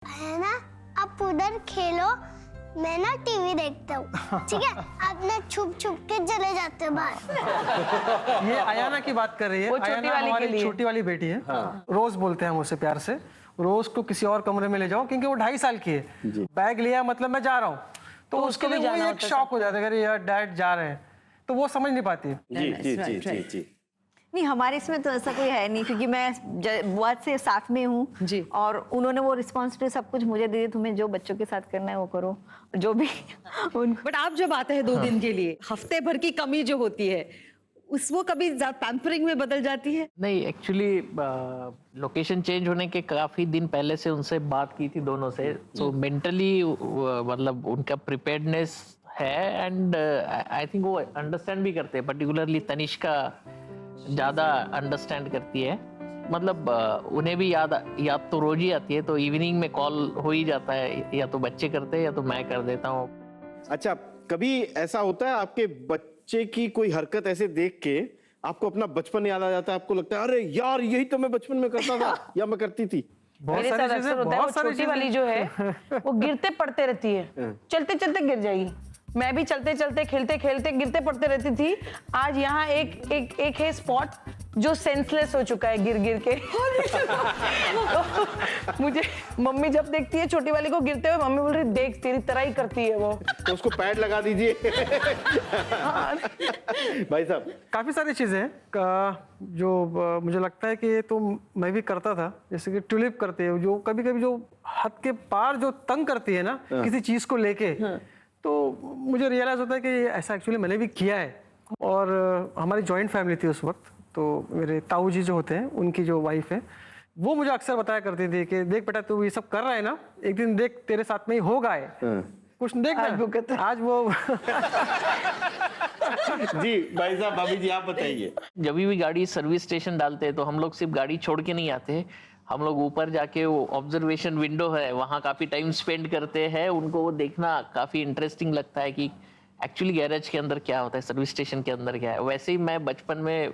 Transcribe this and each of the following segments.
है ना, आप उधर खेलो, मैं ना टीवी देखता हूँ, ठीक है? आप ना छुप छुप के चले जाते हो बाहर। ये अयाना की बात कर रही है। वो छोटी अयाना वाली के हमारी लिए। छोटी वाली बेटी है। रोज बोलते हैं हम उसे प्यार से, रोज को किसी और कमरे में ले जाओ, क्योंकि वो 2.5 साल की है। बैग लिया मतलब मैं जा रहा हूँ, तो उसके लिए वो एक शॉक हो जाता है, अरे यार डैड जा रहे हैं, तो वो समझ नहीं पाती। जी जी जी जी जी। नहीं, हमारे इसमें तो ऐसा कोई है नहीं, क्योंकि मैं बुआ से साथ में हूँ जी। और उन्होंने वो रिस्पॉन्सिबिलिटी सब कुछ मुझे दी, तुम्हें जो बच्चों के साथ करना है वो करो, जो भी उनको। बट आप जब आते हैं 2 दिन के लिए, हफ्ते भर की कमी जो होती है उस वो कभी पैम्परिंग में बदल जाती है? नहीं, एक्चुअली लोकेशन चेंज होने के काफी दिन पहले से उनसे बात की थी दोनों से, तो मेंटली मतलब उनका प्रिपेयर्डनेस है एंड आई थिंक वो अंडरस्टैंड भी करते हैं। पर्टिकुलरली तनिष्का ज़्यादा अंडरस्टैंड करती है, मतलब उन्हें भी याद तो रोज ही आती है, तो इवनिंग में कॉल हो ही जाता है, या तो बच्चे करते हैं या तो मैं कर देता हूँ। अच्छा, कभी ऐसा होता है आपके बच्चे की कोई हरकत ऐसे देख के आपको अपना बचपन याद आ जाता है, आपको लगता है अरे यार यही तो मैं बचपन में करता था या मैं करती थी? बहुत मेरे सारी साथ चीजें, अक्सर होता है, वो बहुत सारी छोटी वाली जो है वो गिरते पड़ते रहती है, चलते चलते गिर जाएगी। मैं भी चलते चलते खेलते खेलते गिरते पड़ते रहती थी। आज यहाँ एक है स्पॉट जो सेंसलेस हो चुका है गिर गिर के। तो मुझे मम्मी जब देखती है छोटी वाली को गिरते हुए, मम्मी बोल रही देख तेरी तरह ही करती है वो। तो उसको पैड लगा दीजिए। भाई साहब, काफी सारी चीजें हैं जो मुझे लगता है कि ये तो मैं भी करता था, जैसे कि ट्यूलिप करते हैं, जो कभी कभी जो हद के पार जो तंग करती है ना किसी चीज को लेके, तो मुझे रियलाइज होता है कि ऐसा एक्चुअली मैंने भी किया है। और हमारी जॉइंट फैमिली थी उस वक्त, तो मेरे ताऊ जी जो होते हैं उनकी जो वाइफ है, वो मुझे अक्सर बताया करती थी कि देख बेटा तू ये सब कर रहा है ना, एक दिन देख तेरे साथ में ही होगा है, कुछ देख ना आज वो। जी भाई साहब, भाभी जी आप बताइए। जब भी गाड़ी सर्विस स्टेशन डालते हैं तो हम लोग सिर्फ गाड़ी छोड़ के नहीं आते, हम लोग ऊपर जाके वो ऑब्जर्वेशन विंडो है वहाँ काफी टाइम स्पेंड करते हैं। उनको वो देखना काफी इंटरेस्टिंग लगता है कि एक्चुअली गैरेज के अंदर क्या होता है, सर्विस स्टेशन के अंदर क्या है। वैसे ही मैं बचपन में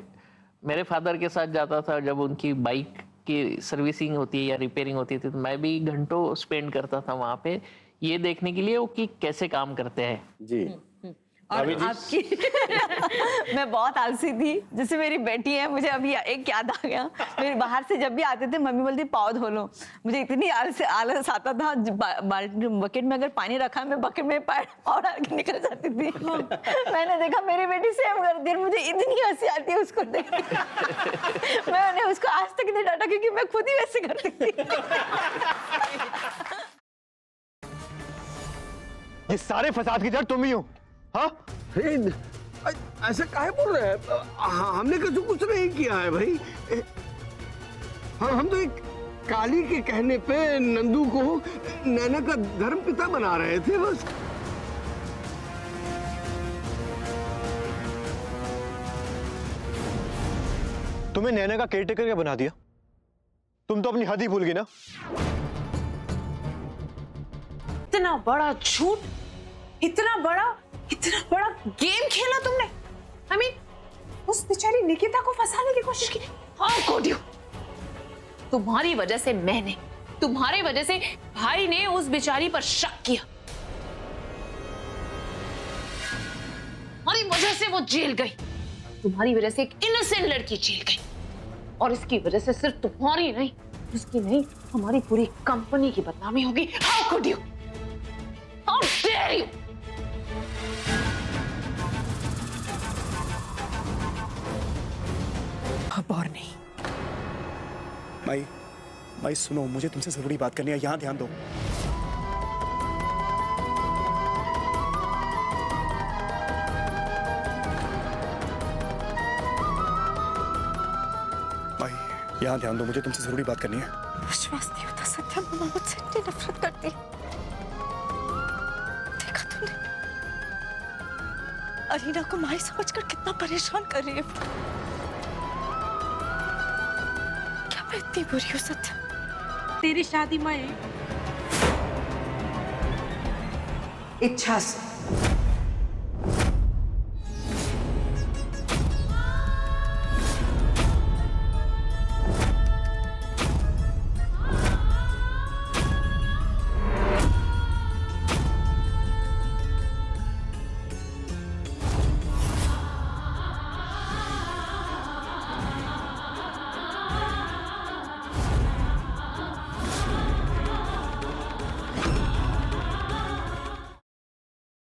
मेरे फादर के साथ जाता था, जब उनकी बाइक की सर्विसिंग होती है या रिपेयरिंग होती थी, तो मैं भी घंटों स्पेंड करता था वहाँ पे, ये देखने के लिए वो कि कैसे काम करते हैं। जी और आपकी मैं बहुत आलसी थी, जैसे मेरी बेटी है, मुझे अभी एक याद आ गया। मेरे बाहर से जब भी आते थे मम्मी बोलती पाँव धो लो, मुझे इतनी आलस आता था, बकेट में अगर पानी रखा मैं बकेट में पाँव डाल के निकल जाती थी। मैंने देखा मेरी बेटी सेम करती है, मुझे इतनी हंसी आती है उसको देख के। मैंने उसको आज तक नहीं डांटा, क्योंकि मैं खुद ही वैसे करती थी। ये सारे फसाद की जड़ तुम ही हो। हाँ? ऐसा काहे बोल रहे हैं? हमने कुछ नहीं किया है भाई। हम तो एक काली के कहने पे नंदू को नैना का धर्म पिता बना रहे थे बस। तुम्हें नैना का केयरटेकर क्या बना दिया? तुम तो अपनी हद ही भूल गई ना। इतना बड़ा झूठ, इतना बड़ा गेम खेला तुमने। I mean, उस बेचारी निकिता को फंसाने की कोशिश की। How could you? तुम्हारी वजह से तुम्हारी वजह से भाई ने उस बेचारी पर शक किया, तुम्हारी वजह से वो जेल गई, तुम्हारी वजह से एक इनोसेंट लड़की जेल गई, और इसकी वजह से सिर्फ तुम्हारी नहीं, उसकी नहीं, हमारी पूरी कंपनी की बदनामी होगी। How could you? How dare you? अब और नहीं। भाई सुनो, मुझे तुमसे जरूरी बात करनी है, यहाँ ध्यान दो। भाई यहाँ ध्यान दो, मुझे तुमसे जरूरी बात करनी है। विश्वास नहीं होता सत्या, मम्मा मुझसे इतनी नफरत करती है। देखा तुमने अरीना को माई समझकर कितना परेशान कर रही है। क्या मैं इतनी बुरी हूँ सत्या? तेरी शादी मैं इच्छा से